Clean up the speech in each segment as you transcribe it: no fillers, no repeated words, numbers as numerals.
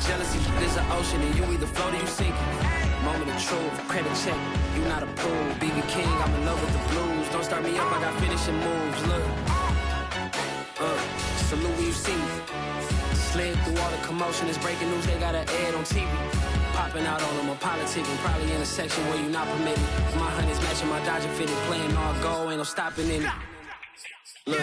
Jealousy is an ocean, and you either float or you sink. Moment of truth, credit check, you not a pool. BB King, I'm in love with the blues. Don't start me up, I got finishing moves. Look, salute when you see me. Slid through all the commotion, it's breaking news, they got an ad on TV. Popping out on them, a politicking, probably in a section where you not permitted. My honey's matching my Dodger fitted, playing all gold, ain't no stopping in it. Look,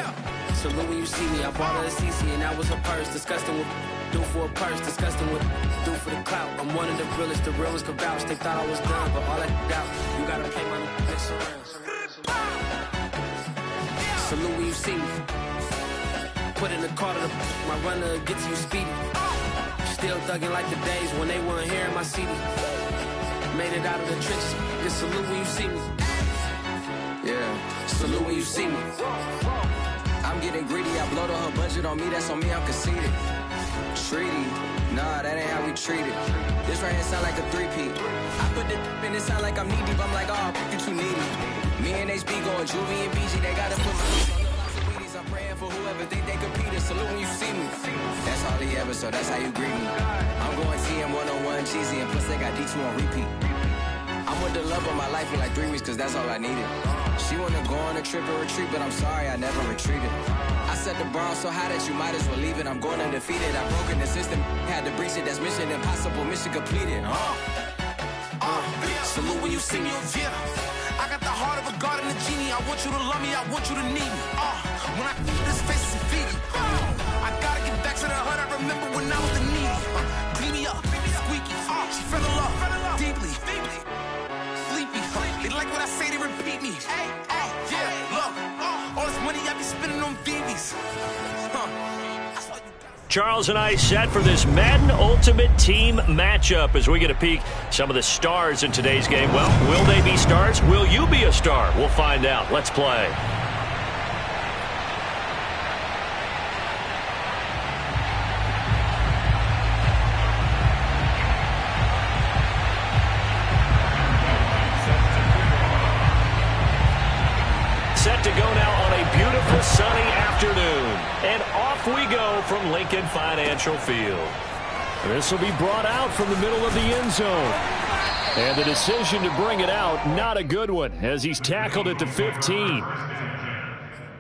salute when you see me, I bought her a CC and that was her purse. Disgusting with do for a purse, disgusting with do for the clout. I'm one of the realest, the realest could vouch. They thought I was done, but all I doubt, you gotta pay my next around. Salute when you see me. Put in the car to the my runner gets you speedy. Still thugging like the days when they weren't here in my city. Made it out of the trenches. Just salute when you see me. Yeah, salute when you see me. I'm getting greedy, I blow the whole budget on me, that's on me, I'm conceited. Treaty, nah, that ain't how we treat it. This right here sound like a three-peat. I put the in it sound like I'm knee deep, I'm like, oh, you too needy. Me and HB going Juvie and BG, they gotta put my on the box of Wheaties. I'm praying for whoever think they competed. Salute when you see me. That's all he ever, so that's how you greet me. I'm going TM 101 cheesy, and plus they got D2 on repeat. I'm with the love of my life for like 3 weeks, cause that's all I needed. She wanna go on a trip or retreat, but I'm sorry, I never retreated. I set the bar so high that you might as well leave it. I'm going undefeated, I've broken the system, had to breach it, that's mission impossible, mission completed. Salute when you see me. Yeah, I got the heart of a god and a genie. I want you to love me, I want you to need me. When I this face is feedy. I gotta get back to the hood, I remember when I was the needy. Clean me up, squeaky. She fell in love, deeply. Sleepy, they like what I say, they repeat me. Yeah, look, all this money I be spending on BBs. Charles and I set for this Madden Ultimate Team matchup as we get a peek some of the stars in today's game. Well, will they be stars? Will you be a star? We'll find out. Let's play. Set to go now on a beautiful sunny afternoon. And off we go from Lincoln Financial Field. This will be brought out from the middle of the end zone. And the decision to bring it out, not a good one, as he's tackled at the 15.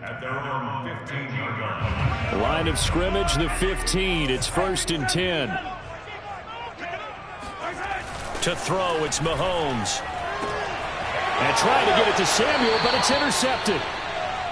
At their own 15-yard line. Line of scrimmage, the 15. It's 1st and 10. To throw, it's Mahomes. And trying to get it to Samuel, but it's intercepted.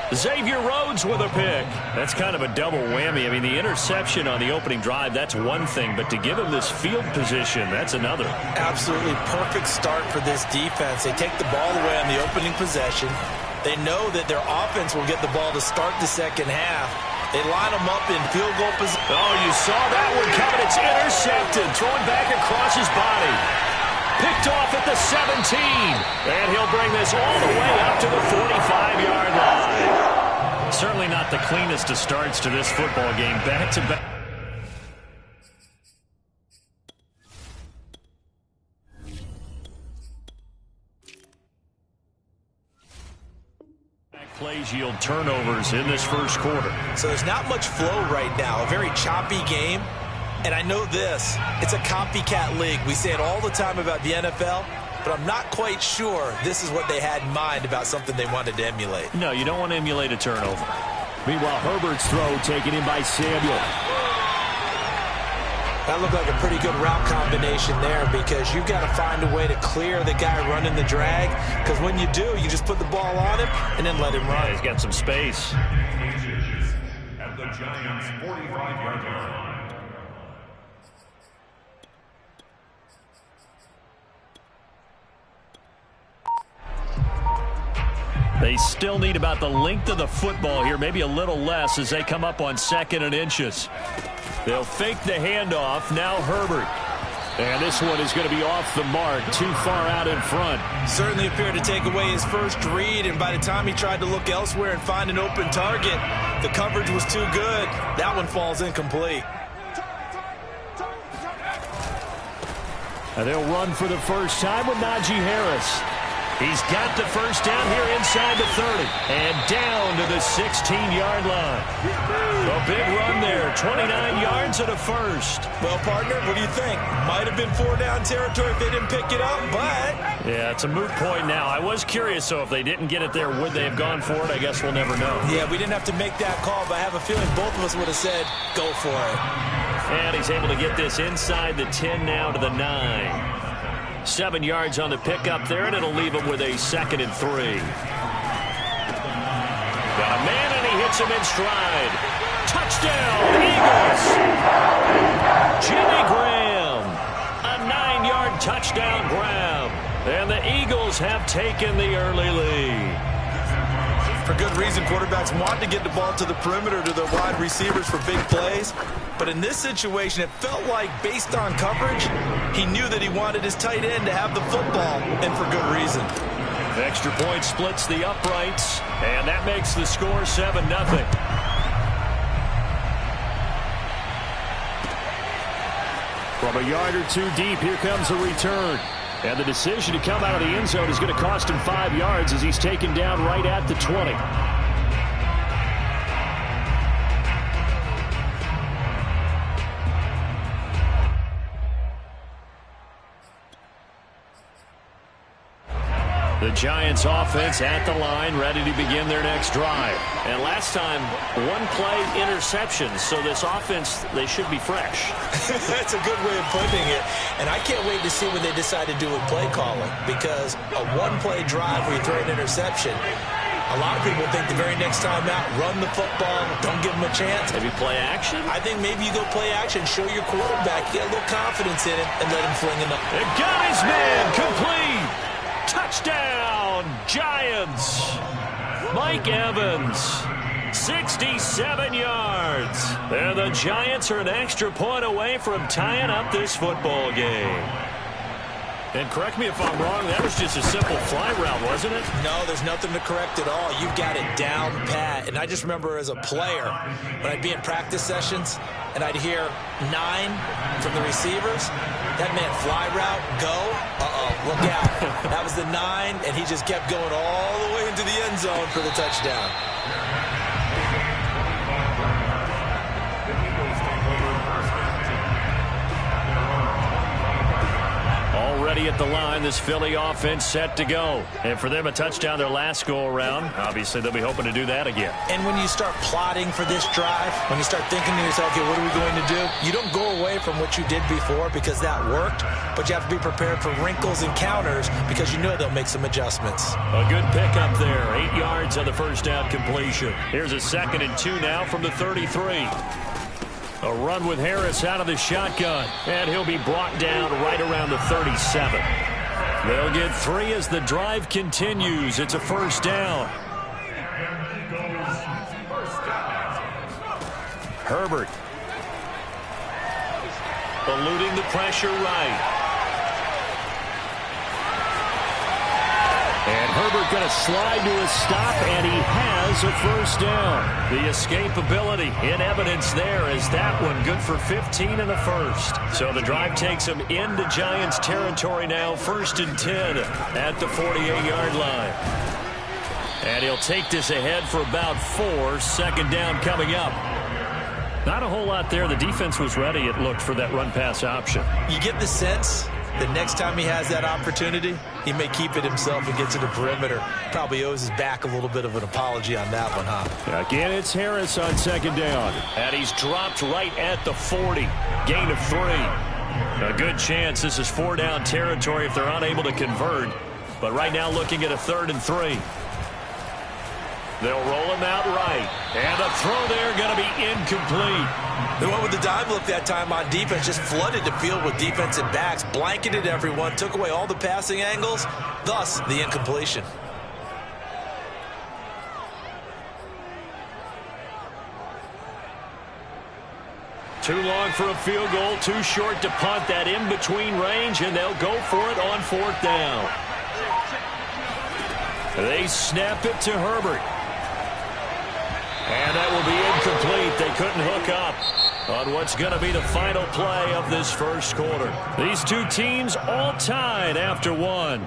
Xavier Rhodes with a pick. That's kind of a double whammy. I mean, the interception on the opening drive, that's one thing, but to give him this field position, that's another. Absolutely perfect start for this defense. They take the ball away on the opening possession. They know that their offense will get the ball to start the second half. They line them up in field goal position. Oh, you saw that one coming. It's intercepted. Throwing back across his body. Picked off at the 17. And he'll bring this all the way up to the 45-yard line. Certainly not the cleanest of starts to this football game. Back-to-back. Plays yield turnovers in this first quarter. So there's not much flow right now. A very choppy game. And I know this, it's a copycat league. We say it all the time about the NFL, but I'm not quite sure this is what they had in mind about something they wanted to emulate. No, you don't want to emulate a turnover. Meanwhile, Herbert's throw taken in by Samuel. That looked like a pretty good route combination there because you've got to find a way to clear the guy running the drag, because when you do, you just put the ball on him and then let him run. Yeah, he's got some space. At the Giants' 45-yard line. They still need about the length of the football here, maybe a little less as they come up on 2nd and inches. They'll fake the handoff. Now Herbert. And this one is going to be off the mark, too far out in front. Certainly appeared to take away his first read, and by the time he tried to look elsewhere and find an open target, the coverage was too good. That one falls incomplete. And they'll run for the first time with Najee Harris. He's got the first down here inside the 30 and down to the 16-yard line. A big run there, 29 yards and a first. Well, partner, what do you think? Might have been 4-down territory if they didn't pick it up, but... Yeah, it's a moot point now. I was curious, so if they didn't get it there, would they have gone for it? I guess we'll never know. Yeah, we didn't have to make that call, but I have a feeling both of us would have said, go for it. And he's able to get this inside the 10 now to the 9. 7 yards on the pickup there, and it'll leave him with a 2nd and 3. Got a man, and he hits him in stride. Touchdown, Eagles! Jimmy Graham. A 9-yard touchdown grab. And the Eagles have taken the early lead. For good reason, quarterbacks want to get the ball to the perimeter to their wide receivers for big plays. But in this situation, it felt like, based on coverage, he knew that he wanted his tight end to have the football, and for good reason. Extra point splits the uprights, and that makes the score 7-0. From a yard or two deep, here comes a return. And the decision to come out of the end zone is going to cost him 5 yards as he's taken down right at the 20. The Giants offense at the line, ready to begin their next drive. And last time, one play interception, so this offense, they should be fresh. That's a good way of putting it. And I can't wait to see what they decide to do with play calling, because a one-play drive where you throw an interception, a lot of people think the very next time out, run the football, don't give them a chance. Maybe play action? I think maybe you go play action, show your quarterback, get a little confidence in it, and let him fling it up. It got his man, complete. Touchdown, Giants. Mike Evans, 67 yards. And the Giants are an extra point away from tying up this football game. And correct me if I'm wrong, that was just a simple fly route, wasn't it? No, there's nothing to correct at all. You've got it down pat. And I just remember as a player, when I'd be in practice sessions, and I'd hear 9 from the receivers, that meant fly route, go, look out. That was the 9, and he just kept going all the way into the end zone for the touchdown. Already at the line, this Philly offense set to go. And for them, a touchdown their last go-around. Obviously, they'll be hoping to do that again. And when you start plotting for this drive, when you start thinking to yourself, okay, what are we going to do? You don't go away from what you did before because that worked, but you have to be prepared for wrinkles and counters because you know they'll make some adjustments. A good pickup there. 8 yards on the first down completion. Here's a 2nd and 2 now from the 33. A run with Harris out of the shotgun, and he'll be brought down right around the 37. They'll get 3 as the drive continues. It's a first down. Herbert. Eluding the pressure right. And Herbert going to slide to a stop, and he has a first down. The escapability in evidence there as that one good for 15 and a first. So the drive takes him into Giants territory now, 1st and 10 at the 48-yard line. And he'll take this ahead for about 4, 2nd down coming up. Not a whole lot there. The defense was ready, it looked, for that run-pass option. You get the sense the next time he has that opportunity, he may keep it himself and get to the perimeter. Probably owes his back a little bit of an apology on that one, huh? Again, it's Harris on 2nd down. And he's dropped right at the 40. Gain of 3. A good chance this is 4-down territory if they're unable to convert. But right now looking at a 3rd and 3. They'll roll him out right. And the throw there going to be incomplete. They went with the dive look that time on defense, just flooded the field with defensive backs, blanketed everyone, took away all the passing angles, thus the incompletion. Too long for a field goal, too short to punt. That in-between range, and they'll go for it on 4th down. They snap it to Herbert. And that will be incomplete. They couldn't hook up on what's going to be the final play of this first quarter. These two teams all tied after 1.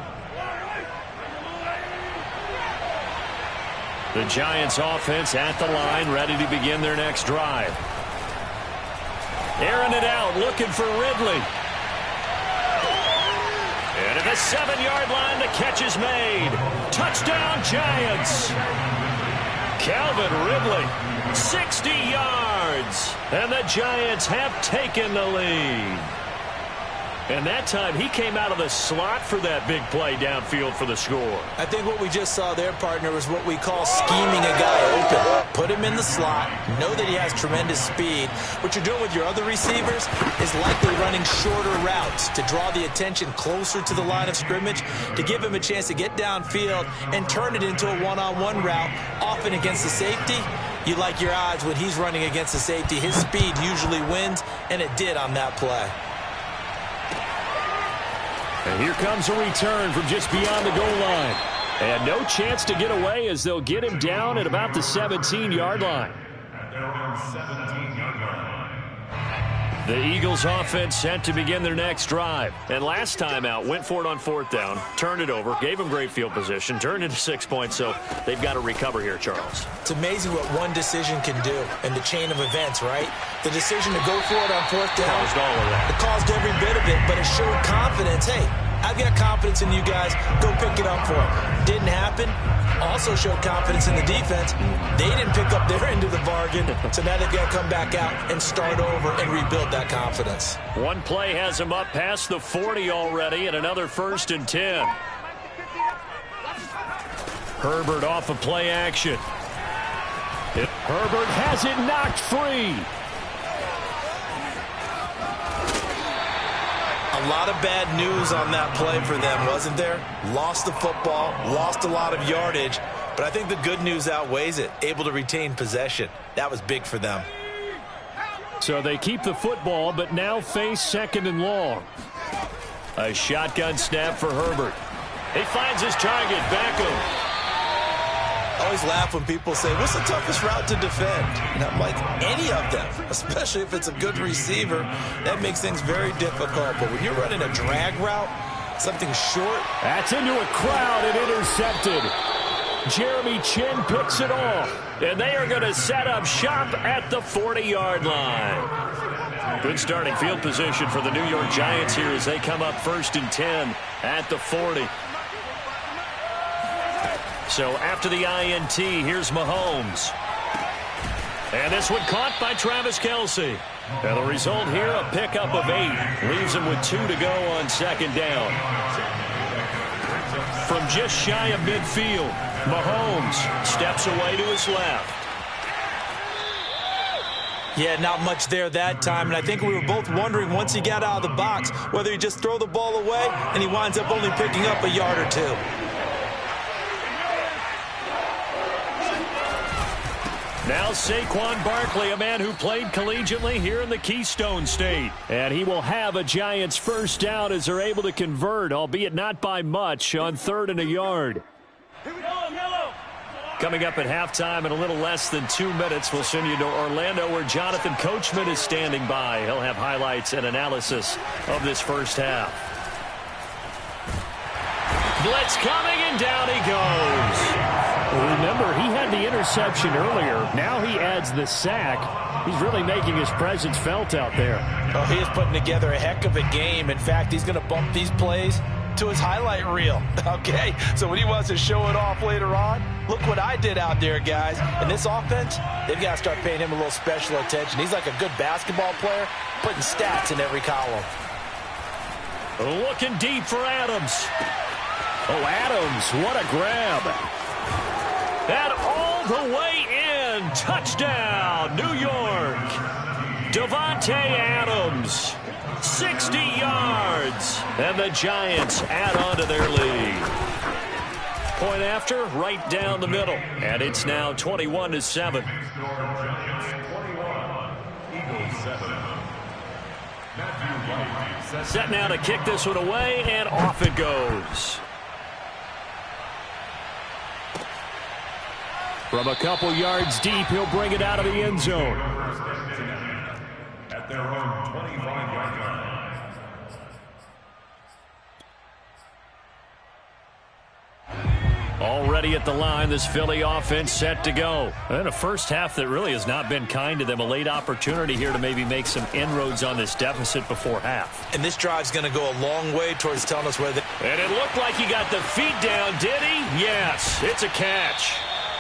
The Giants offense at the line, ready to begin their next drive. Airing it out, looking for Ridley. And at the 7-yard line, the catch is made. Touchdown, Giants. Calvin Ridley, 60 yards. And the Giants have taken the lead. And that time, he came out of the slot for that big play downfield for the score. I think what we just saw there, partner, was what we call scheming a guy open. Put him in the slot, know that he has tremendous speed. What you're doing with your other receivers is likely running shorter routes to draw the attention closer to the line of scrimmage, to give him a chance to get downfield and turn it into a one-on-one route, often against the safety. You like your odds when he's running against the safety. His speed usually wins, and it did on that play. And here comes a return from just beyond the goal line. And no chance to get away as they'll get him down at about the 17-yard line. At their own 17-yard line. The Eagles offense set to begin their next drive. And last time out, went for it on 4th down, turned it over, gave them great field position, turned into 6 points, so they've got to recover here, Charles. It's amazing what one decision can do in the chain of events, right? The decision to go for it on 4th down. Caused all of that. It caused every bit of it, but it showed confidence. Hey, I've got confidence in you guys. Go pick it up for it. Didn't happen. Also showed confidence in the defense. They didn't pick up their end of the bargain, so now they've got to come back out and start over and rebuild that confidence. One play has them up past the 40 already, and another 1st and 10. Herbert off of play action. Herbert has it knocked free. A lot of bad news on that play for them, wasn't there? Lost the football, lost a lot of yardage, but I think the good news outweighs it. Able to retain possession. That was big for them. So they keep the football, but now face 2nd and long. A shotgun snap for Herbert. He finds his target, Beckham. I always laugh when people say, what's the toughest route to defend? And I'm like, any of them, especially if it's a good receiver. That makes things very difficult. But when you're running a drag route, something short. That's into a crowd and intercepted. Jeremy Chin picks it off. And they are going to set up shop at the 40-yard line. Good starting field position for the New York Giants here as they come up 1st and 10 at the 40. So after the INT, here's Mahomes. And this one caught by Travis Kelce. And the result here, a pickup of 8. Leaves him with 2 to go on 2nd down. From just shy of midfield, Mahomes steps away to his left. Yeah, not much there that time. And I think we were both wondering once he got out of the box whether he just throw the ball away and he winds up only picking up a yard or 2. Now Saquon Barkley, a man who played collegiately here in the Keystone State. And he will have a Giants 1st down as they're able to convert, albeit not by much, on 3rd and a yard. Coming up at halftime in a little less than 2 minutes, we'll send you to Orlando where Jonathan Coachman is standing by. He'll have highlights and analysis of this first half. Blitz coming, and down he goes. Remember, he had the interception earlier. Now he adds the sack. He's really making his presence felt out there. Oh, he is putting together a heck of a game. In fact, he's going to bump these plays to his highlight reel. Okay, so when he wants to show it off later on, look what I did out there, guys. And this offense, they've got to start paying him a little special attention. He's like a good basketball player, putting stats in every column. Looking deep for Adams. Oh, Adams, what a grab. And all the way in. Touchdown, New York. Davante Adams, 60 yards. And the Giants add on to their lead. Point after, right down the middle. And it's now 21-7. Set now to kick this one away, and off it goes. From a couple yards deep, he'll bring it out of the end zone. At their own 25-yard line. Already at the line, this Philly offense set to go. And a first half that really has not been kind to them. A late opportunity here to maybe make some inroads on this deficit before half. And this drive's going to go a long way towards telling us where they... And it looked like he got the feet down, did he? Yes, it's a catch.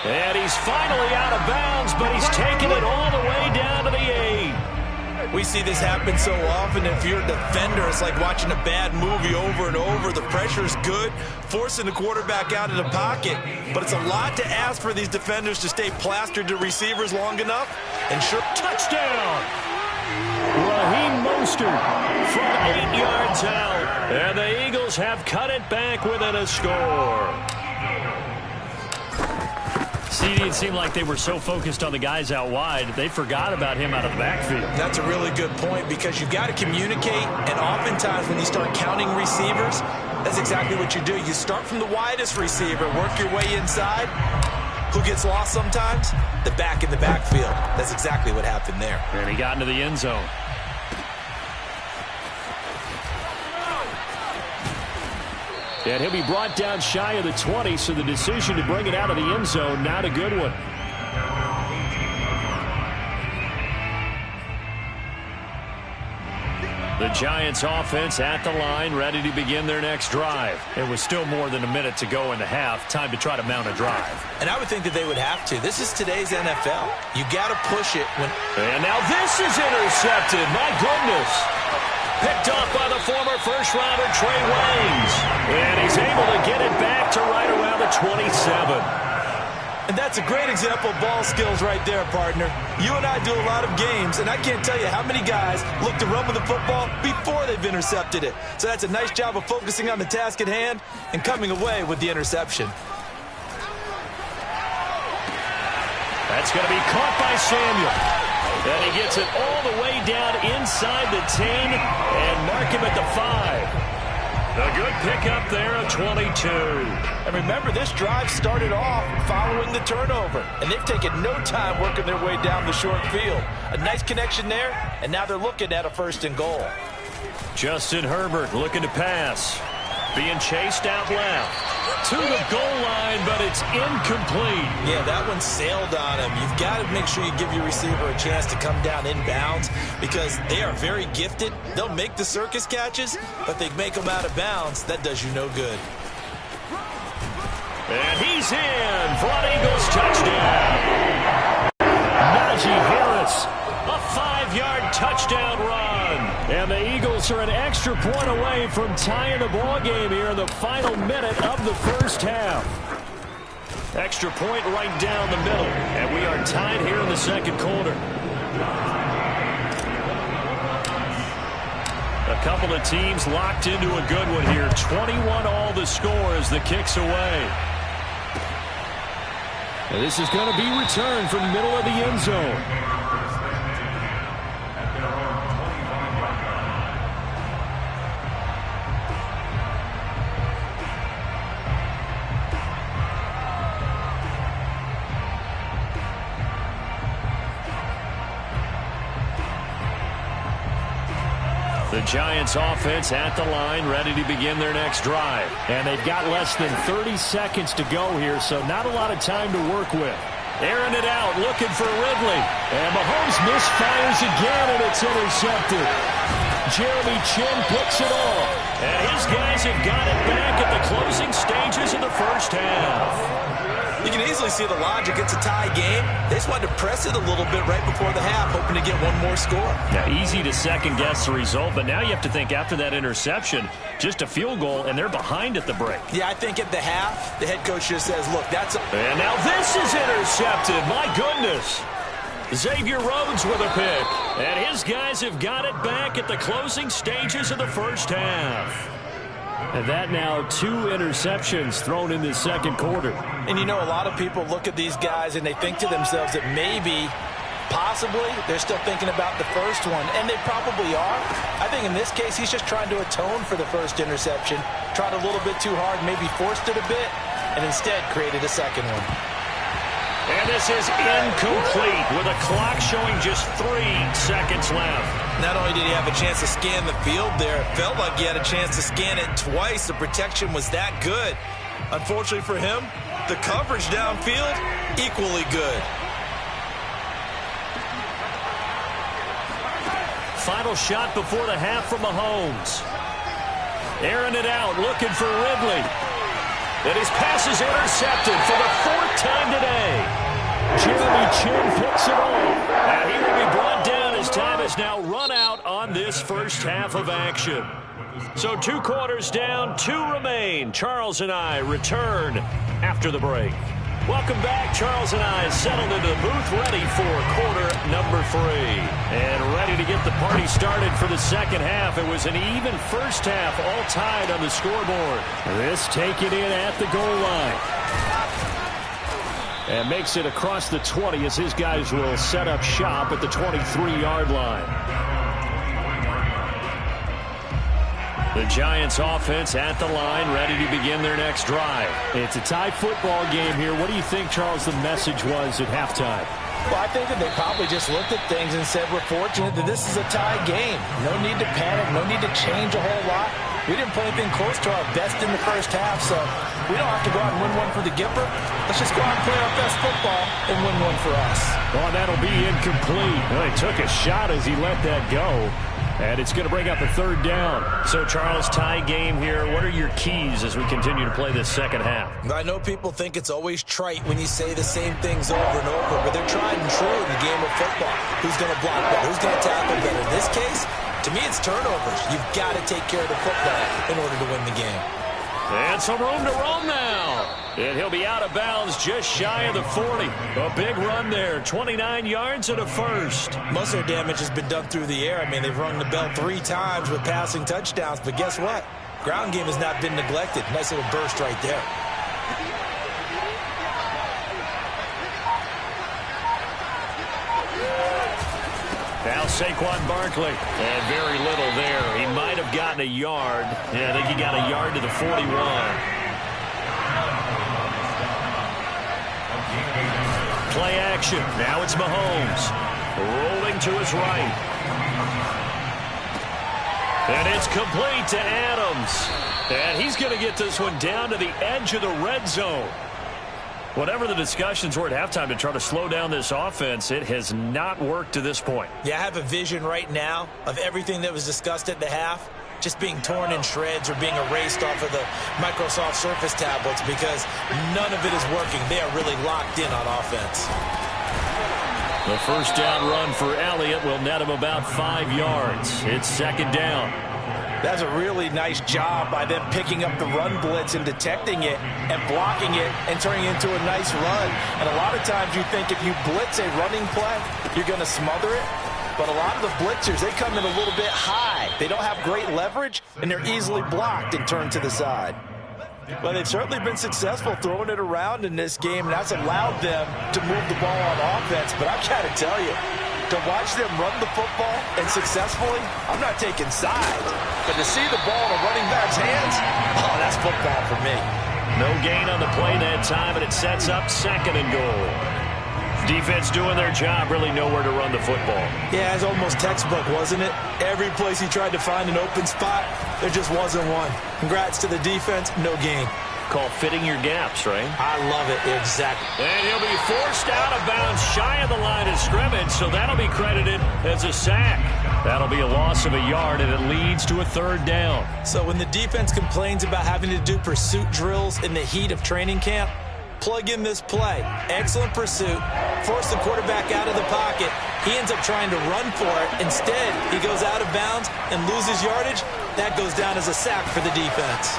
And he's finally out of bounds, but he's taking it all the way down to the 8. We see this happen so often. If you're a defender, it's like watching a bad movie over and over. The pressure's good, forcing the quarterback out of the pocket. But it's a lot to ask for these defenders to stay plastered to receivers long enough. And sure, touchdown! Raheem Mostert from 8 yards out. And the Eagles have cut it back within a score. It seemed like they were so focused on the guys out wide, they forgot about him out of the backfield. That's a really good point because you've got to communicate, and oftentimes when you start counting receivers, that's exactly what you do. You start from the widest receiver, work your way inside. Who gets lost sometimes? The back in the backfield. That's exactly what happened there. And he got into the end zone. And he'll be brought down shy of the 20, so the decision to bring it out of the end zone, not a good one. The Giants offense at the line, ready to begin their next drive. It was still more than a minute to go in the half. Time to try to mount a drive. And I would think that they would have to. This is today's NFL. You got to push it when... And now this is intercepted. My goodness. Picked off by the former first-rounder Trey Waynes. And he's able to get it back to right around the 27. And that's a great example of ball skills right there, partner. You and I do a lot of games, and I can't tell you how many guys look to run with the football before they've intercepted it. So that's a nice job of focusing on the task at hand and coming away with the interception. That's going to be caught by Samuel. And he gets it all the way down inside the 10 and mark him at the 5. A good pickup there, a 22. And remember, this drive started off following the turnover. And they've taken no time working their way down the short field. A nice connection there, and now they're looking at a 1st and goal. Justin Herbert looking to pass. Being chased out left. To the goal line, but it's incomplete. Yeah, that one sailed on him. You've got to make sure you give your receiver a chance to come down inbounds because they are very gifted. They'll make the circus catches, but they make them out of bounds. That does you no good. And he's in for an Eagles touchdown. Najee Harris, a 5-yard touchdown run. And the Eagles are an extra point away from tying the ball game here in the final minute of the first half. Extra point right down the middle. And we are tied here in the second quarter. A couple of teams locked into a good one here. 21 all the score as the kick's away. And this is going to be returned from the middle of the end zone. The Giants offense at the line, ready to begin their next drive. And they've got less than 30 seconds to go here, so not a lot of time to work with. Airing it out, looking for Ridley. And Mahomes misfires again, and it's intercepted. Jeremy Chin picks it off. And his guys have got it back at the closing stages of the first half. You can easily see the logic. It's a tie game. They just wanted to press it a little bit right before the half, hoping to get one more score. Now, easy to second-guess the result, but now you have to think after that interception, just a field goal, and they're behind at the break. Yeah, I think at the half, the head coach just says, look, that's... And now this is intercepted. My goodness. Xavier Rhodes with a pick. And his guys have got it back at the closing stages of the first half. And that now 2 interceptions thrown in the second quarter. And you know, a lot of people look at these guys and they think to themselves that maybe, possibly, they're still thinking about the first one. And they probably are. I think in this case, he's just trying to atone for the first interception. Tried a little bit too hard, maybe forced it a bit, and instead created a second one. And this is incomplete with a clock showing just 3 seconds left. Not only did he have a chance to scan the field there, it felt like he had a chance to scan it twice. The protection was that good. Unfortunately for him, the coverage downfield, equally good. Final shot before the half from Mahomes. Airing it out, looking for Ridley. And his pass is intercepted for the 4th time today. Jeremy Chin picks it off. And he will be brought down as time has now run out on this first half of action. So 2 quarters down, 2 remain. Charles and I return after the break. Welcome back. Charles and I settled into the booth, ready for quarter number 3. And ready to get the party started for the second half. It was an even first half, all tied on the scoreboard. This taken in at the goal line. And makes it across the 20 as his guys will set up shop at the 23-yard line. The Giants offense at the line, ready to begin their next drive. It's a tie football game here. What do you think, Charles, the message was at halftime? Well, I think that they probably just looked at things and said, we're fortunate that this is a tie game. No need to panic, no need to change a whole lot. We didn't play anything close to our best in the first half, so we don't have to go out and win one for the Gipper. Let's just go out and play our best football and win one for us. Oh, that'll be incomplete. Well, he took a shot as he let that go. And it's going to bring up a 3rd down. So, Charles, tie game here. What are your keys as we continue to play this second half? I know people think it's always trite when you say the same things over and over, but they're tried and true in the game of football. Who's going to block better? Who's going to tackle better? In this case, to me, it's turnovers. You've got to take care of the football in order to win the game. And some room to roam now. And he'll be out of bounds just shy of the 40. A big run there, 29 yards and a first. Most of their damage has been done through the air. I mean, they've rung the bell 3 times with passing touchdowns, but guess what? Ground game has not been neglected. Nice little burst right there. Now Saquon Barkley. And very little there. He might have gotten a yard. Yeah, I think he got a yard to the 41. Play action. Now it's Mahomes. Rolling to his right. And it's complete to Adams. And he's going to get this one down to the edge of the red zone. Whatever the discussions were at halftime to try to slow down this offense, it has not worked to this point. Yeah, I have a vision right now of everything that was discussed at the half just being torn in shreds or being erased off of the Microsoft Surface tablets because none of it is working. They are really locked in on offense. The first down run for Elliott will net him about 5 yards. It's 2nd down. That's a really nice job by them picking up the run blitz and detecting it and blocking it and turning it into a nice run. And a lot of times you think if you blitz a running play, you're going to smother it. But a lot of the blitzers, they come in a little bit high. They don't have great leverage, and they're easily blocked and turned to the side. Well, they've certainly been successful throwing it around in this game, and that's allowed them to move the ball on offense. But I've got to tell you, to watch them run the football and successfully, I'm not taking sides. But to see the ball in a running back's hands, oh, that's football for me. No gain on the play that time, and it sets up 2nd and goal. Defense doing their job, really nowhere to run the football. Yeah, it's almost textbook, wasn't it? Every place he tried to find an open spot, there just wasn't one. Congrats to the defense, no gain. Called fitting your gaps, right? I love it, exactly. And he'll be forced out of bounds shy of the line of scrimmage, so that'll be credited as a sack. That'll be a loss of a yard, and it leads to a 3rd down. So when the defense complains about having to do pursuit drills in the heat of training camp, plug in this play. Excellent pursuit. Force the quarterback out of the pocket. He ends up trying to run for it. Instead, he goes out of bounds and loses yardage. That goes down as a sack for the defense.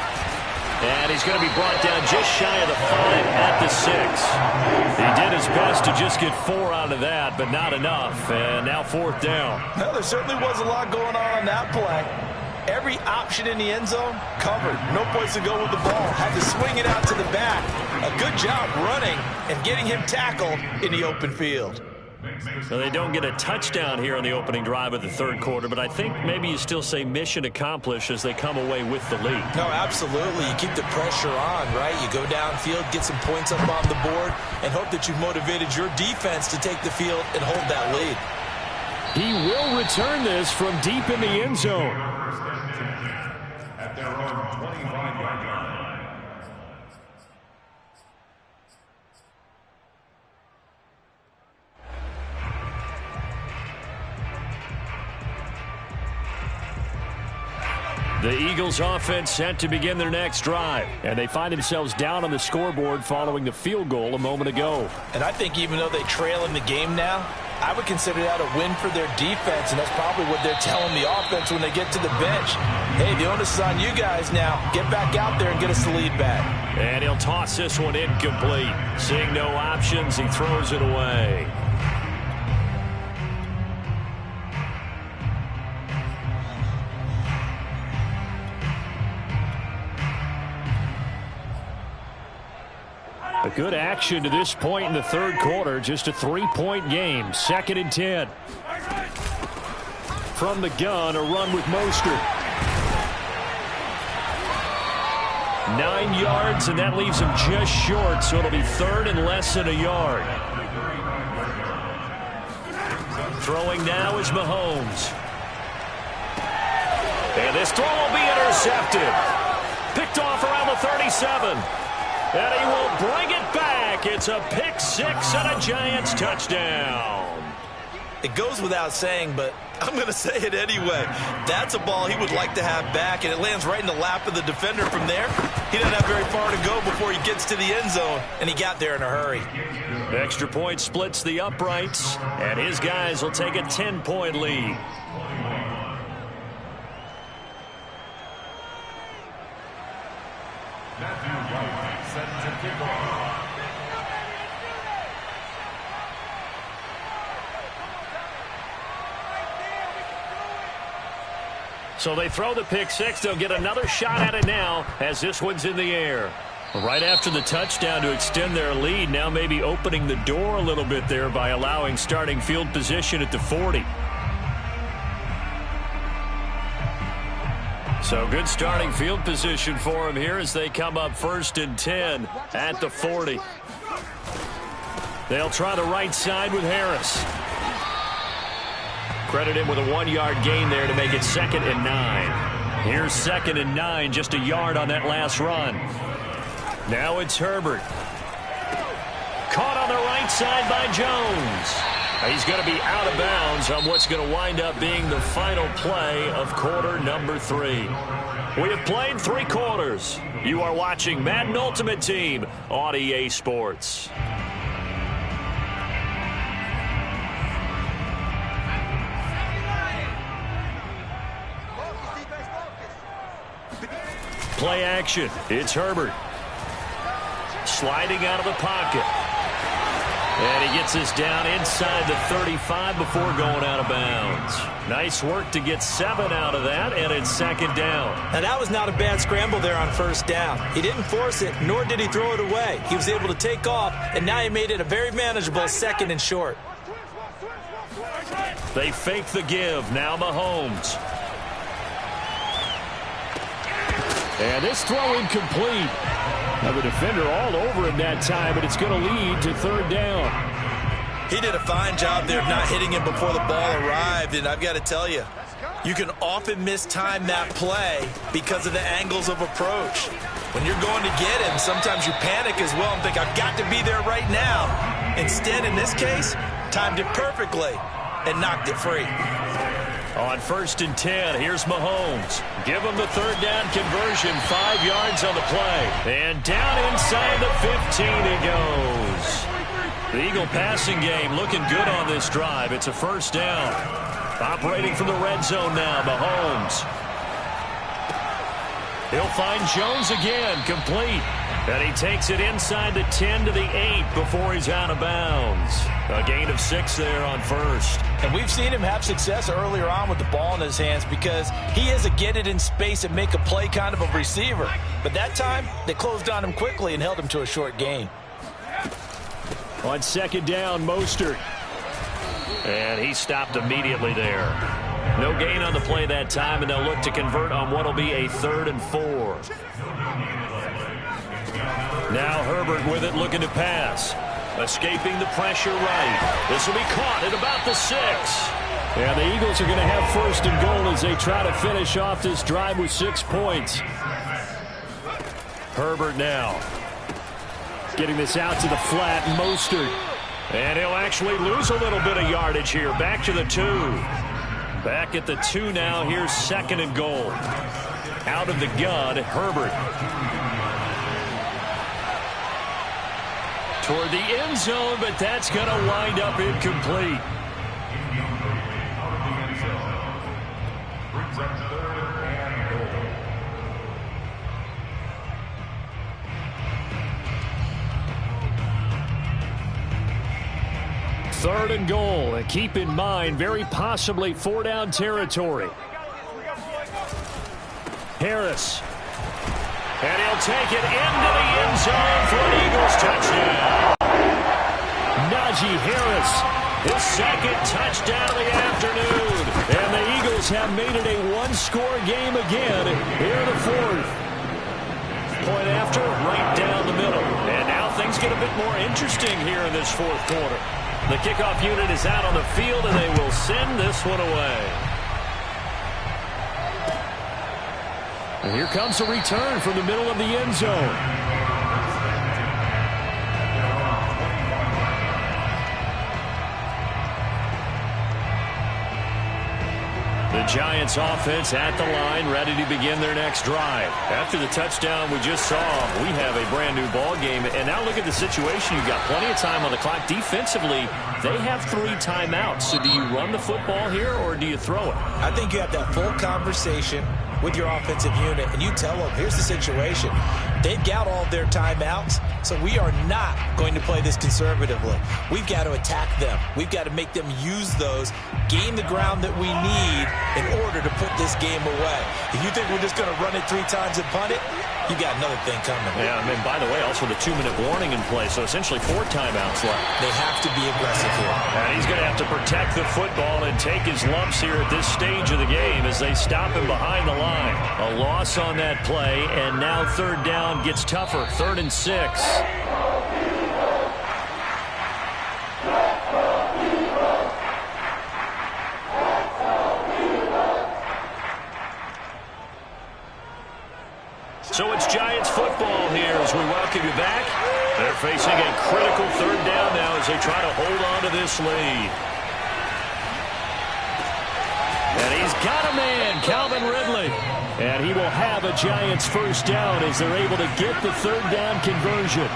And he's going to be brought down just shy of the 5 at the 6. He did his best to just get 4 out of that, but not enough. And now 4th down. No, there certainly was a lot going on that play. Every option in the end zone covered. No place to go with the ball. Had to swing it out to the back. A good job running and getting him tackled in the open field. So they don't get a touchdown here on the opening drive of the 3rd quarter, but I think maybe you still say mission accomplished as they come away with the lead. No, absolutely. You keep the pressure on, right? You go downfield, get some points up on the board, and hope that you've motivated your defense to take the field and hold that lead. He will return this from deep in the end zone. At their own 25-yard line. The Eagles offense set to begin their next drive, and they find themselves down on the scoreboard following the field goal a moment ago. And I think even though they trail in the game now, I would consider that a win for their defense, and that's probably what they're telling the offense when they get to the bench. Hey, the onus is on you guys now. Get back out there and get us the lead back. And he'll toss this one incomplete. Seeing no options, he throws it away. A good action to this point in the third quarter. Just a 3-point game. 2nd and 10. From the gun, a run with Mostert. 9 yards, and that leaves him just short, so it'll be 3rd and less than a yard. Throwing now is Mahomes. And this throw will be intercepted. Picked off around the 37. And he will bring it back. It's a pick six and a Giants touchdown. It goes without saying, but I'm going to say it anyway. That's a ball he would like to have back, and it lands right in the lap of the defender from there. He doesn't have very far to go before he gets to the end zone, and he got there in a hurry. Extra point splits the uprights, and his guys will take a 10-point lead. So they throw the pick six. They'll get another shot at it now as this one's in the air. Right after the touchdown to extend their lead, now maybe opening the door a little bit there by allowing starting field position at the 40. So good starting field position for him here as they come up 1st and 10 at the 40. They'll try the right side with Harris. Credit him with a 1-yard gain there to make it 2nd and 9. Here's 2nd and 9, just a yard on that last run. Now it's Herbert. Caught on the right side by Jones. He's going to be out of bounds on what's going to wind up being the final play of quarter number 3. We have played 3 quarters. You are watching Madden Ultimate Team on EA Sports. Play action. It's Herbert. Sliding out of the pocket. And he gets this down inside the 35 before going out of bounds. Nice work to get 7 out of that, and it's 2nd down. Now, that was not a bad scramble there on 1st down. He didn't force it, nor did he throw it away. He was able to take off, and now he made it a very manageable 2nd and short. They fake the give. Now Mahomes. And this throw incomplete. Now the defender all over him that time, but it's going to lead to 3rd down. He did a fine job there of not hitting him before the ball arrived, and I've got to tell you, you can often mistime that play because of the angles of approach. When you're going to get him, sometimes you panic as well and think, I've got to be there right now. Instead, in this case, timed it perfectly and knocked it free. On 1st and 10, here's Mahomes. Give him the 3rd down conversion, 5 yards on the play. And down inside the 15 he goes. The Eagle passing game looking good on this drive. It's a 1st down. Operating from the red zone now, Mahomes. He'll find Jones again, complete. And he takes it inside the 10 to the 8 before he's out of bounds. A gain of 6 there on 1st. And we've seen him have success earlier on with the ball in his hands because he is a get it in space and make a play kind of a receiver. But that time, they closed on him quickly and held him to a short gain. On 2nd down, Mostert. And he stopped immediately there. No gain on the play that time, and they'll look to convert on what will be a 3rd and 4. Now Herbert with it, looking to pass. Escaping the pressure right. This will be caught at about the 6. And the Eagles are going to have 1st and goal as they try to finish off this drive with 6 points. Herbert now. Getting this out to the flat, Mostert. And he'll actually lose a little bit of yardage here. Back to the 2. Back at the 2 now. Here's 2nd and goal. Out of the gun, Herbert. Toward the end zone, but that's going to wind up incomplete. Third and goal, and keep in mind, very possibly 4-down territory. Harris. And he'll take it into the end zone for an Eagles touchdown. Najee Harris, his second touchdown of the afternoon. And the Eagles have made it a one-score game again here in the fourth. Point after, right down the middle. And now things get a bit more interesting here in this fourth quarter. The kickoff unit is out on the field, and they will send this one away. And here comes a return from the middle of the end zone. The Giants offense at the line, ready to begin their next drive. After the touchdown we just saw, we have a brand new ball game. And now look at the situation. You've got plenty of time on the clock. Defensively, they have 3 timeouts. So do you run the football here or do you throw it? I think you have that full conversation with your offensive unit, and you tell them, here's the situation. They've got all their timeouts, so we are not going to play this conservatively. We've got to attack them. We've got to make them use those, gain the ground that we need in order to put this game away. If you think we're just going to run it 3 times and punt it, you got another thing coming. Yeah, I mean, by the way, also the 2-minute warning in play, so essentially 4 timeouts left. They have to be aggressive here. And he's going to have to protect the football and take his lumps here at this stage of the game as they stop him behind the line. A loss on that play, and now third down gets tougher. 3rd and 6. So it's Giants football here as we welcome you back. They're facing a critical third down now as they try to hold on to this lead. And he's got a man, Calvin Ridley. And he will have a Giants first down as they're able to get the third down conversion.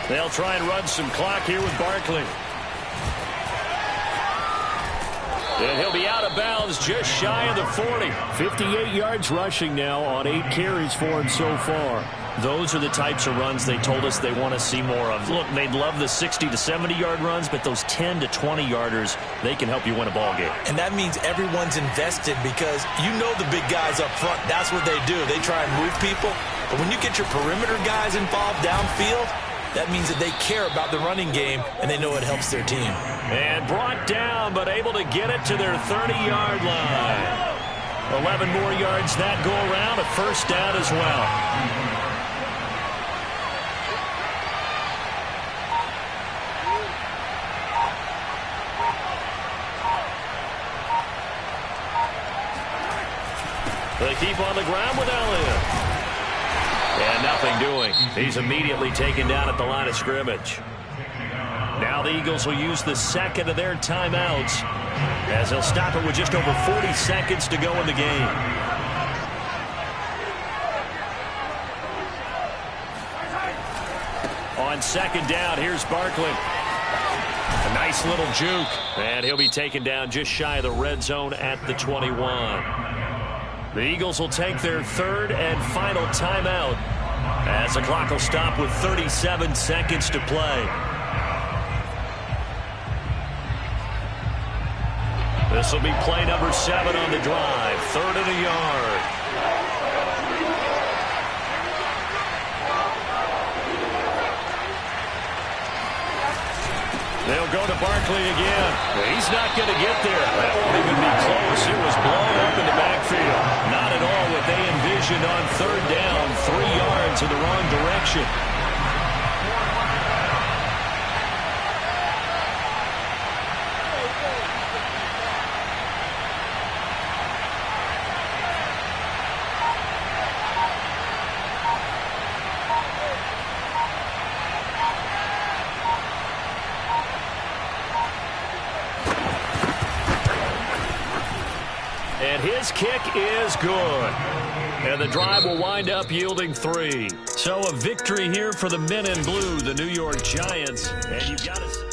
They'll try and run some clock here with Barkley. And he'll be out of bounds just shy of the 40. 58 yards rushing now on 8 carries for him so far. Those are the types of runs they told us they want to see more of. Look, they'd love the 60 to 70-yard runs, but those 10 to 20-yarders, they can help you win a ball game. And that means everyone's invested because you know the big guys up front, that's what they do. They try and move people. But when you get your perimeter guys involved downfield, that means that they care about the running game, and they know it helps their team. And brought down, but able to get it to their 30-yard line. 11 more yards that go around, a first down as well. They keep on the ground with Elliott. And nothing doing. He's immediately taken down at the line of scrimmage. Now the Eagles will use the second of their timeouts as they'll stop it with just over 40 seconds to go in the game. On second down, here's Barkley. A nice little juke. And he'll be taken down just shy of the red zone at the 21. The Eagles will take their third and final timeout as the clock will stop with 37 seconds to play. This will be play number 7 on the drive. 3rd and a yard. They'll go to Barkley again. He's not going to get there. That won't even be close. It was blown up in the backfield. Not at all what they envisioned on third down. 3 yards in the wrong direction. And his kick is good. And the drive will wind up yielding 3. So a victory here for the men in blue, the New York Giants. And you've got to...